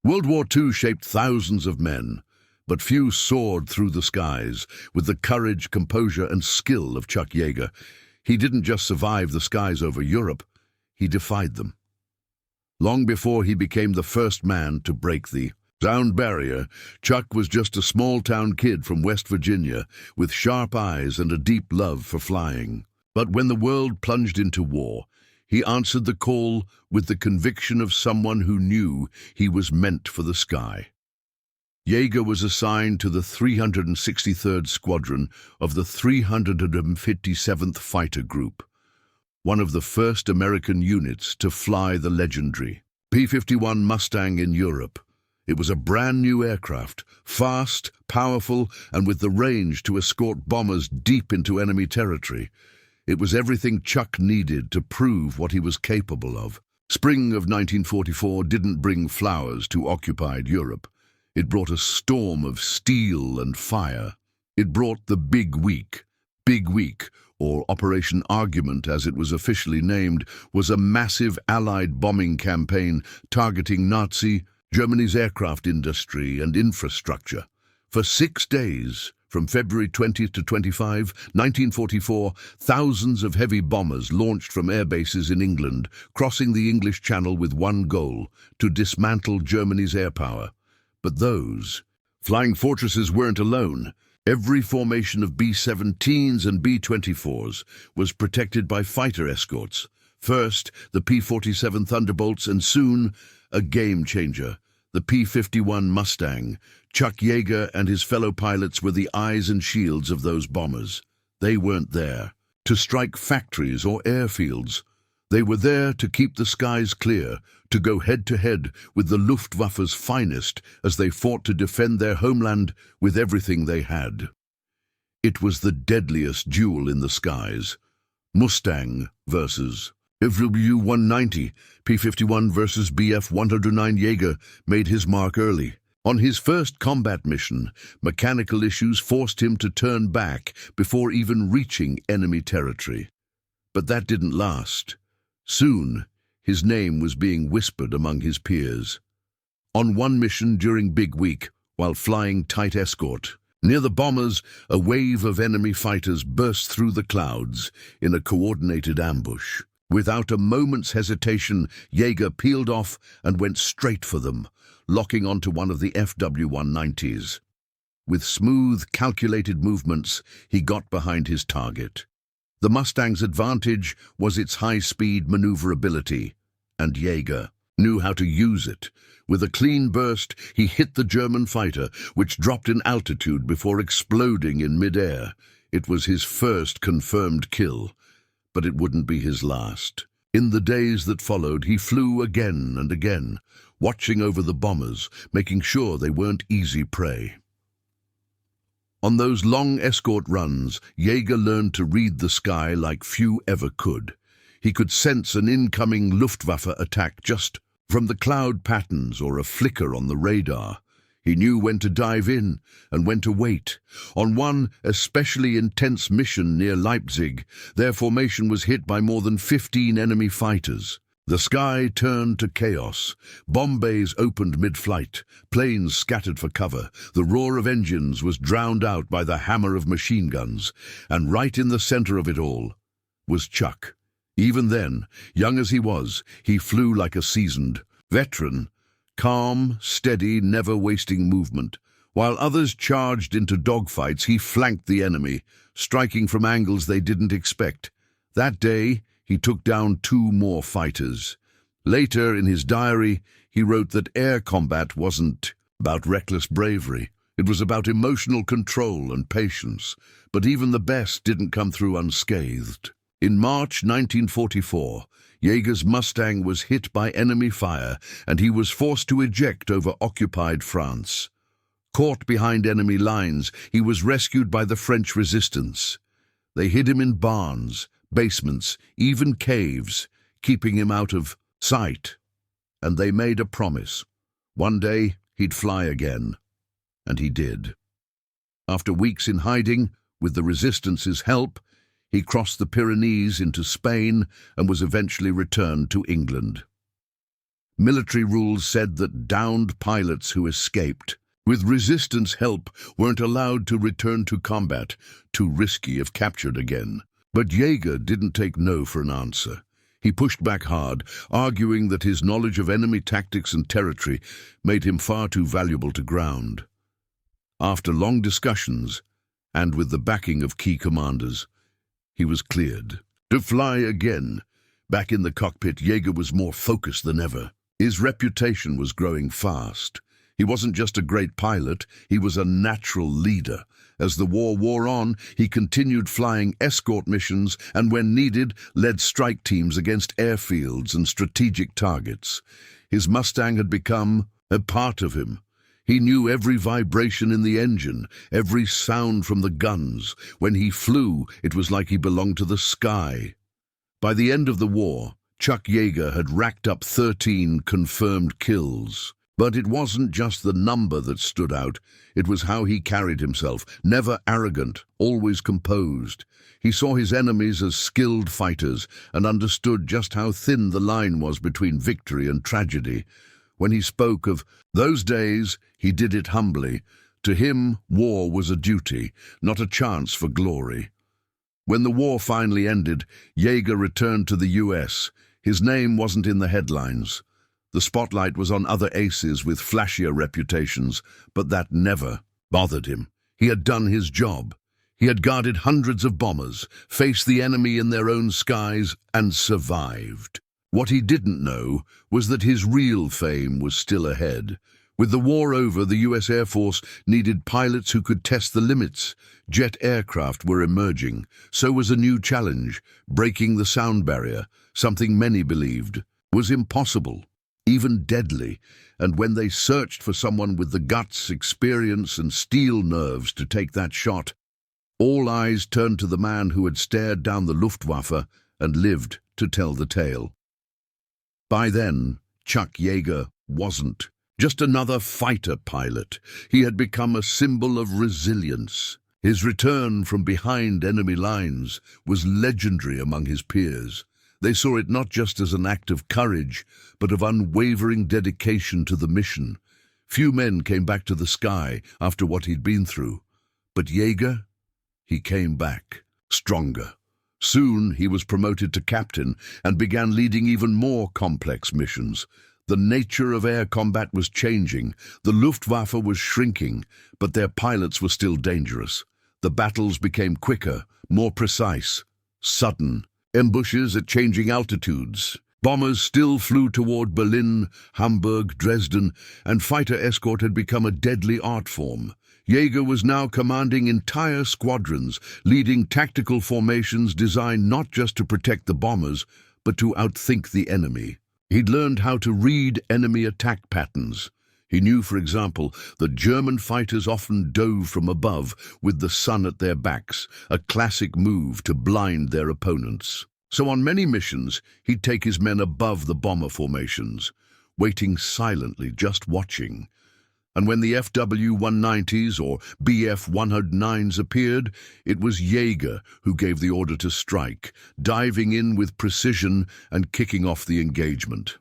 World War II shaped thousands of men, but few soared through the skies with the courage, composure, and skill of Chuck Yeager. He didn't just survive the skies over Europe, he defied them. Long before he became the first man to break the sound barrier, Chuck was just a small-town kid from West Virginia with sharp eyes and a deep love for flying. But when the world plunged into war, he answered the call with the conviction of someone who knew he was meant for the sky. Yeager was assigned to the 363rd Squadron of the 357th Fighter Group, one of the first American units to fly the legendary P-51 Mustang in Europe. It was a brand new aircraft, fast, powerful, and with the range to escort bombers deep into enemy territory. It was everything Chuck needed to prove what he was capable of. Spring of 1944 didn't bring flowers to occupied Europe. It brought a storm of steel and fire. It brought the Big Week. Big Week, or Operation Argument as it was officially named, was a massive Allied bombing campaign targeting Nazi Germany's aircraft industry and infrastructure. For 6 days, from February 20 to 25, 1944, thousands of heavy bombers launched from air bases in England, crossing the English Channel with one goal: to dismantle Germany's air power. But those flying fortresses weren't alone. Every formation of B-17s and B-24s was protected by fighter escorts. First, the P-47 Thunderbolts, and soon, a game-changer, the P-51 Mustang. Chuck Yeager and his fellow pilots were the eyes and shields of those bombers. They weren't there to strike factories or airfields. They were there to keep the skies clear, to go head-to-head with the Luftwaffe's finest as they fought to defend their homeland with everything they had. It was the deadliest duel in the skies. Mustang versus FW-190, P-51 versus Bf-109. Yeager made his mark early. On his first combat mission, mechanical issues forced him to turn back before even reaching enemy territory. But that didn't last. Soon, his name was being whispered among his peers. On one mission during Big Week, while flying tight escort, near the bombers, a wave of enemy fighters burst through the clouds in a coordinated ambush. Without a moment's hesitation, Yeager peeled off and went straight for them, locking onto one of the FW-190s. With smooth, calculated movements, he got behind his target. The Mustang's advantage was its high-speed maneuverability, and Yeager knew how to use it. With a clean burst, he hit the German fighter, which dropped in altitude before exploding in mid-air. It was his first confirmed kill, but it wouldn't be his last. In the days that followed, he flew again and again, watching over the bombers, making sure they weren't easy prey. On those long escort runs, Yeager learned to read the sky like few ever could. He could sense an incoming Luftwaffe attack just from the cloud patterns or a flicker on the radar. He knew when to dive in and when to wait. On one especially intense mission near Leipzig, their formation was hit by more than 15 enemy fighters. The sky turned to chaos. Bomb bays opened mid-flight. Planes scattered for cover. The roar of engines was drowned out by the hammer of machine guns. And right in the center of it all was Chuck. Even then, young as he was, he flew like a seasoned veteran. Calm, steady, never wasting movement. While others charged into dogfights, he flanked the enemy, striking from angles they didn't expect. That day, he took down 2 more fighters. Later, in his diary, he wrote that air combat wasn't about reckless bravery. It was about emotional control and patience. But even the best didn't come through unscathed. In March 1944, Yeager's Mustang was hit by enemy fire, and he was forced to eject over occupied France. Caught behind enemy lines, he was rescued by the French resistance. They hid him in barns, basements, even caves, keeping him out of sight. And they made a promise. One day he'd fly again. And he did. After weeks in hiding, with the resistance's help, he crossed the Pyrenees into Spain and was eventually returned to England. Military rules said that downed pilots who escaped with resistance help weren't allowed to return to combat, too risky if captured again. But Yeager didn't take no for an answer. He pushed back hard, arguing that his knowledge of enemy tactics and territory made him far too valuable to ground. After long discussions, and with the backing of key commanders, he was cleared to fly again. Back in the cockpit, Yeager was more focused than ever. His reputation was growing fast. He wasn't just a great pilot, he was a natural leader. As the war wore on, he continued flying escort missions and, when needed, led strike teams against airfields and strategic targets. His Mustang had become a part of him. He knew every vibration in the engine, every sound from the guns. When he flew, it was like he belonged to the sky. By the end of the war, Chuck Yeager had racked up 13 confirmed kills. But it wasn't just the number that stood out, it was how he carried himself, never arrogant, always composed. He saw his enemies as skilled fighters and understood just how thin the line was between victory and tragedy. When he spoke of those days, he did it humbly. To him, war was a duty, not a chance for glory. When the war finally ended, Yeager returned to the US. His name wasn't in the headlines. The spotlight was on other aces with flashier reputations, but that never bothered him. He had done his job. He had guarded hundreds of bombers, faced the enemy in their own skies, and survived. What he didn't know was that his real fame was still ahead. With the war over, the US Air Force needed pilots who could test the limits. Jet aircraft were emerging. So was a new challenge, breaking the sound barrier, something many believed was impossible, even deadly. And when they searched for someone with the guts, experience, and steel nerves to take that shot, all eyes turned to the man who had stared down the Luftwaffe and lived to tell the tale. By then, Chuck Yeager wasn't just another fighter pilot. He had become a symbol of resilience. His return from behind enemy lines was legendary among his peers. They saw it not just as an act of courage, but of unwavering dedication to the mission. Few men came back to the sky after what he'd been through. But Yeager, he came back, stronger. Soon he was promoted to captain and began leading even more complex missions. The nature of air combat was changing. The Luftwaffe was shrinking, but their pilots were still dangerous. The battles became quicker, more precise, sudden. Ambushes at changing altitudes. Bombers still flew toward Berlin, Hamburg, Dresden, and fighter escort had become a deadly art form. Yeager was now commanding entire squadrons, leading tactical formations designed not just to protect the bombers, but to outthink the enemy. He'd learned how to read enemy attack patterns. He knew, for example, that German fighters often dove from above with the sun at their backs, a classic move to blind their opponents. So on many missions, he'd take his men above the bomber formations, waiting silently, just watching. And when the FW-190s or BF-109s appeared, it was Yeager who gave the order to strike, diving in with precision and kicking off the engagement.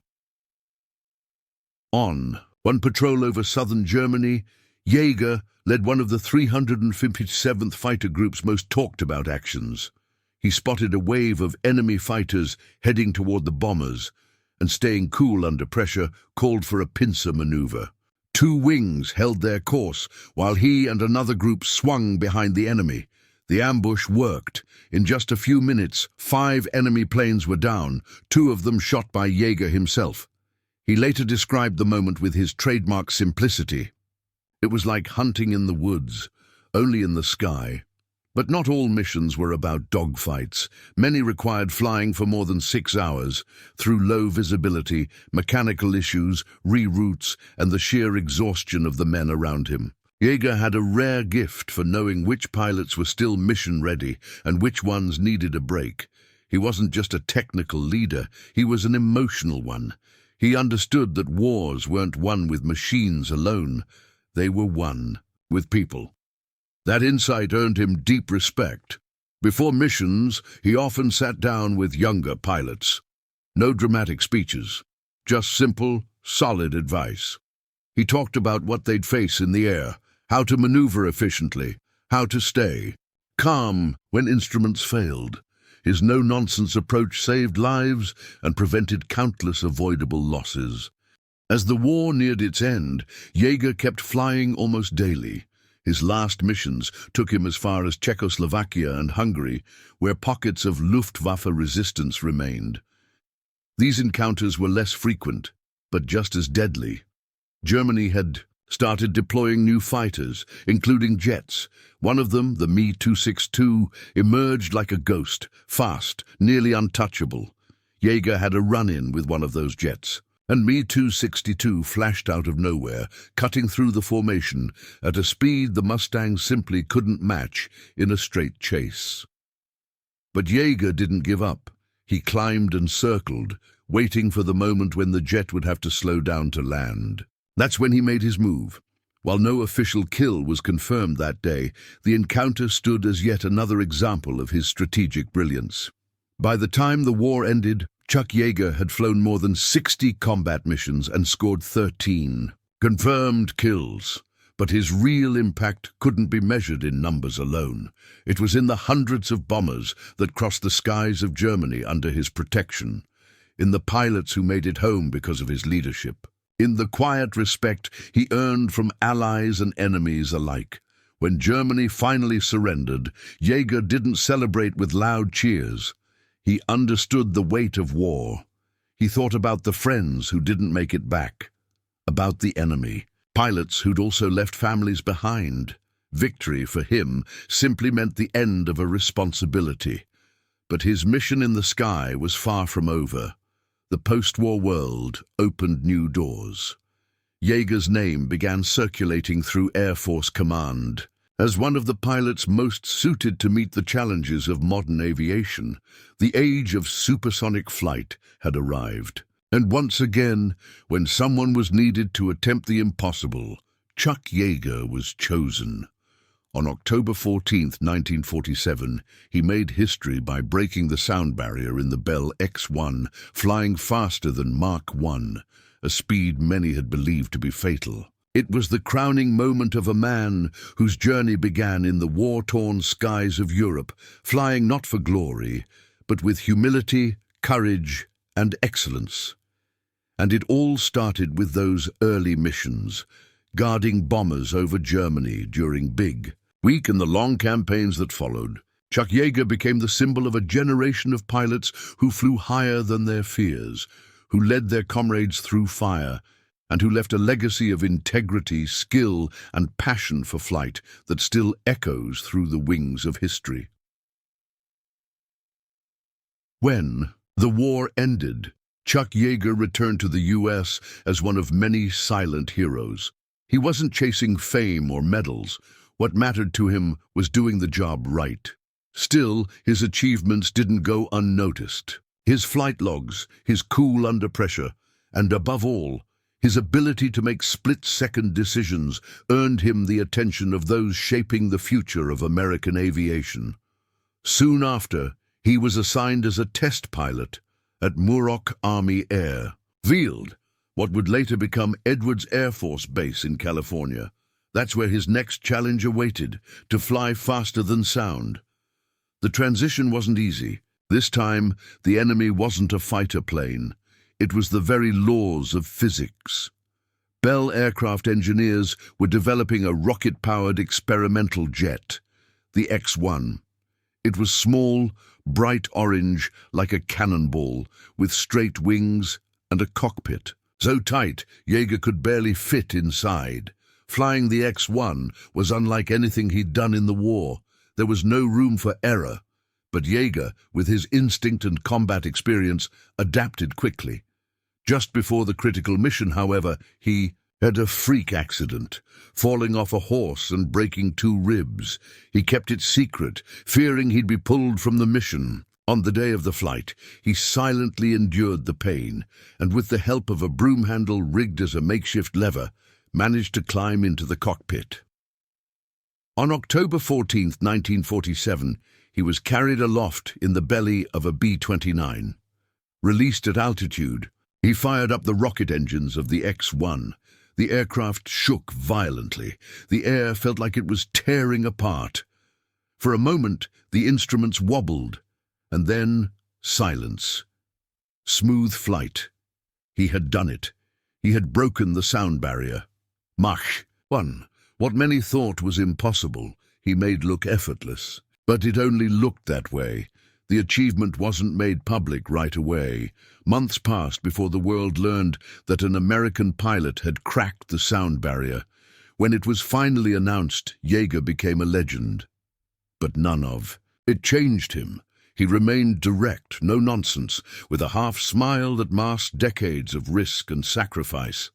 On one patrol over southern Germany, Yeager led one of the 357th Fighter Group's most talked-about actions. He spotted a wave of enemy fighters heading toward the bombers, and staying cool under pressure, called for a pincer maneuver. 2 wings held their course, while he and another group swung behind the enemy. The ambush worked. In just a few minutes, 5 enemy planes were down, 2 of them shot by Yeager himself. He later described the moment with his trademark simplicity. It was like hunting in the woods, only in the sky. But not all missions were about dogfights. Many required flying for more than 6 hours, through low visibility, mechanical issues, reroutes, and the sheer exhaustion of the men around him. Yeager had a rare gift for knowing which pilots were still mission-ready and which ones needed a break. He wasn't just a technical leader, he was an emotional one. He understood that wars weren't won with machines alone. They were won with people. That insight earned him deep respect. Before missions, he often sat down with younger pilots. No dramatic speeches, just simple, solid advice. He talked about what they'd face in the air, how to maneuver efficiently, how to stay calm when instruments failed. His no-nonsense approach saved lives and prevented countless avoidable losses. As the war neared its end, Yeager kept flying almost daily. His last missions took him as far as Czechoslovakia and Hungary, where pockets of Luftwaffe resistance remained. These encounters were less frequent, but just as deadly. Germany had started deploying new fighters, including jets. One of them, the Me-262, emerged like a ghost, fast, nearly untouchable. Yeager had a run-in with one of those jets, and Me-262 flashed out of nowhere, cutting through the formation at a speed the Mustang simply couldn't match in a straight chase. But Yeager didn't give up. He climbed and circled, waiting for the moment when the jet would have to slow down to land. That's when he made his move. While no official kill was confirmed that day, the encounter stood as yet another example of his strategic brilliance. By the time the war ended, Chuck Yeager had flown more than 60 combat missions and scored 13 confirmed kills. But his real impact couldn't be measured in numbers alone. It was in the hundreds of bombers that crossed the skies of Germany under his protection, in the pilots who made it home because of his leadership, in the quiet respect he earned from allies and enemies alike. When Germany finally surrendered, Yeager didn't celebrate with loud cheers. He understood the weight of war. He thought about the friends who didn't make it back, about the enemy, pilots who'd also left families behind. Victory for him simply meant the end of a responsibility. But his mission in the sky was far from over. The post-war world opened new doors. Yeager's name began circulating through Air Force Command. As one of the pilots most suited to meet the challenges of modern aviation, the age of supersonic flight had arrived. And once again, when someone was needed to attempt the impossible, Chuck Yeager was chosen. On October 14, 1947, he made history by breaking the sound barrier in the Bell X-1, flying faster than Mach 1, a speed many had believed to be fatal. It was the crowning moment of a man whose journey began in the war-torn skies of Europe, flying not for glory, but with humility, courage, and excellence. And it all started with those early missions, guarding bombers over Germany during Big Week and the long campaigns that followed. Chuck Yeager became the symbol of a generation of pilots who flew higher than their fears, who led their comrades through fire, and who left a legacy of integrity, skill, and passion for flight that still echoes through the wings of history. When the war ended, Chuck Yeager returned to the U.S. as one of many silent heroes. He wasn't chasing fame or medals. What mattered to him was doing the job right. Still, his achievements didn't go unnoticed. His flight logs, his cool under pressure, and above all, his ability to make split-second decisions earned him the attention of those shaping the future of American aviation. Soon after, he was assigned as a test pilot at Muroc Army Air Field, what would later become Edwards Air Force Base in California. That's where his next challenge awaited, to fly faster than sound. The transition wasn't easy. This time, the enemy wasn't a fighter plane. It was the very laws of physics. Bell aircraft engineers were developing a rocket-powered experimental jet, the X-1. It was small, bright orange, like a cannonball, with straight wings and a cockpit. So tight, Yeager could barely fit inside. Flying the X-1 was unlike anything he'd done in the war. There was no room for error. But Yeager, with his instinct and combat experience, adapted quickly. Just before the critical mission, however, he had a freak accident, falling off a horse and breaking 2 ribs. He kept it secret, fearing he'd be pulled from the mission. On the day of the flight, he silently endured the pain, and with the help of a broom handle rigged as a makeshift lever, managed to climb into the cockpit. On October 14, 1947, he was carried aloft in the belly of a B-29. Released at altitude, He fired up the rocket engines of the X-1. The aircraft shook violently. The air felt like it was tearing apart. For a moment, the instruments wobbled, and then silence. Smooth flight. He had done it. He had broken the sound barrier. Mach 1. What many thought was impossible, he made look effortless. But it only looked that way. The achievement wasn't made public right away. Months passed before the world learned that an American pilot had cracked the sound barrier. When it was finally announced, Yeager became a legend. But none of. It changed him. He remained direct, no nonsense, with a half-smile that masked decades of risk and sacrifice.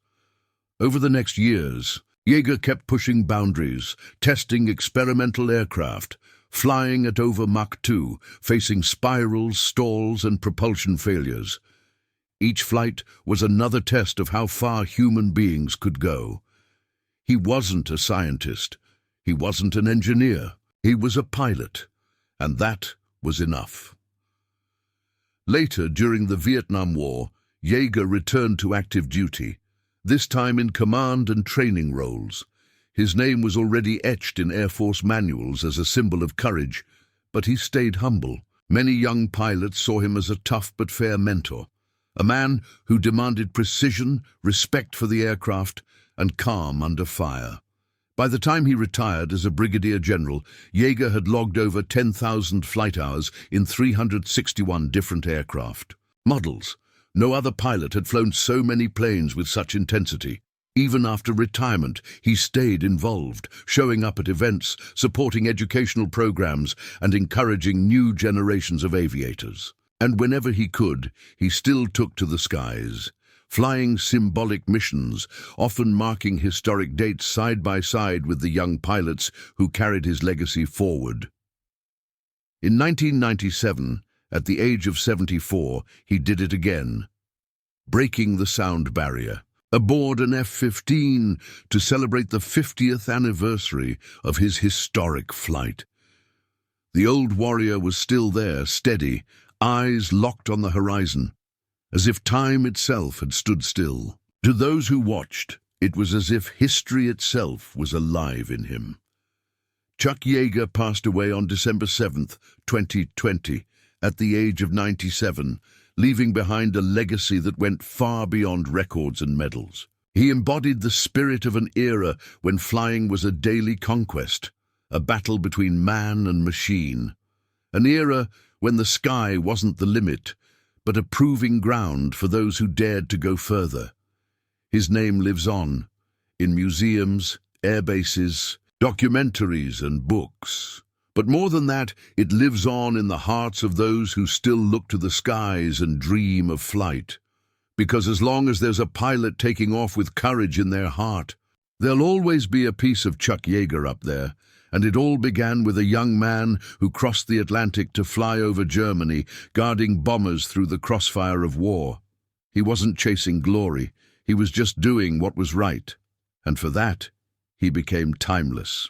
Over the next years, Yeager kept pushing boundaries, testing experimental aircraft, flying at over Mach 2, facing spirals, stalls, and propulsion failures. Each flight was another test of how far human beings could go. He wasn't a scientist. He wasn't an engineer. He was a pilot, and that was enough. Later, during the Vietnam War, Yeager returned to active duty, this time in command and training roles. His name was already etched in Air Force manuals as a symbol of courage, but he stayed humble. Many young pilots saw him as a tough but fair mentor, a man who demanded precision, respect for the aircraft, and calm under fire. By the time he retired as a brigadier general, Yeager had logged over 10,000 flight hours in 361 different aircraft. Models. No other pilot had flown so many planes with such intensity. Even after retirement, he stayed involved, showing up at events, supporting educational programs, and encouraging new generations of aviators. And whenever he could, he still took to the skies, flying symbolic missions, often marking historic dates side by side with the young pilots who carried his legacy forward. In 1997, at the age of 74, he did it again, breaking the sound barrier, aboard an F-15 to celebrate the 50th anniversary of his historic flight. The old warrior was still there, steady, eyes locked on the horizon, as if time itself had stood still. To those who watched, it was as if history itself was alive in him. Chuck Yeager passed away on December 7, 2020, at the age of 97, leaving behind a legacy that went far beyond records and medals. He embodied the spirit of an era when flying was a daily conquest, a battle between man and machine. An era when the sky wasn't the limit, but a proving ground for those who dared to go further. His name lives on, in museums, airbases, documentaries and books. But more than that, it lives on in the hearts of those who still look to the skies and dream of flight. Because as long as there's a pilot taking off with courage in their heart, there'll always be a piece of Chuck Yeager up there. And it all began with a young man who crossed the Atlantic to fly over Germany, guarding bombers through the crossfire of war. He wasn't chasing glory, he was just doing what was right. And for that, he became timeless.